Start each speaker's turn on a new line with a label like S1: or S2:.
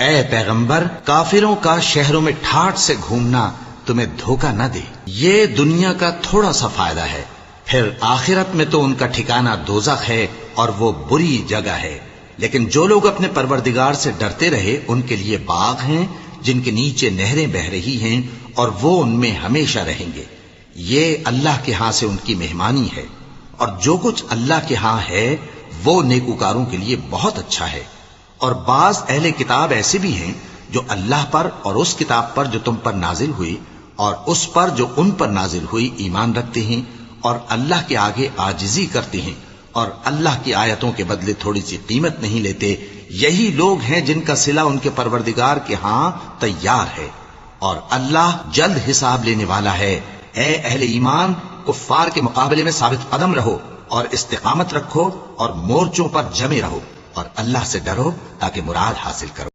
S1: اے پیغمبر، کافروں کا شہروں میں ٹھاٹ سے گھومنا تمہیں دھوکہ نہ دے، یہ دنیا کا تھوڑا سا فائدہ ہے، پھر آخرت میں تو ان کا ٹھکانہ دوزخ ہے اور وہ بری جگہ ہے۔ لیکن جو لوگ اپنے پروردگار سے ڈرتے رہے ان کے لیے باغ ہیں جن کے نیچے نہریں بہ رہی ہیں اور وہ ان میں ہمیشہ رہیں گے، یہ اللہ کے ہاں سے ان کی مہمانی ہے، اور جو کچھ اللہ کے ہاں ہے وہ نیکوکاروں کے لیے بہت اچھا ہے۔ اور بعض اہل کتاب ایسے بھی ہیں جو اللہ پر اور اس کتاب پر جو تم پر نازل ہوئی اور اس پر جو ان پر نازل ہوئی ایمان رکھتے ہیں اور اللہ کے آگے عاجزی کرتے ہیں اور اللہ کی آیتوں کے بدلے تھوڑی سی قیمت نہیں لیتے، یہی لوگ ہیں جن کا صلہ ان کے پروردگار کے ہاں تیار ہے، اور اللہ جلد حساب لینے والا ہے۔ اے اہل ایمان، کفار کے مقابلے میں ثابت قدم رہو اور استقامت رکھو اور مورچوں پر جمے رہو، اور اللہ سے ڈرو تاکہ مراد حاصل کرو۔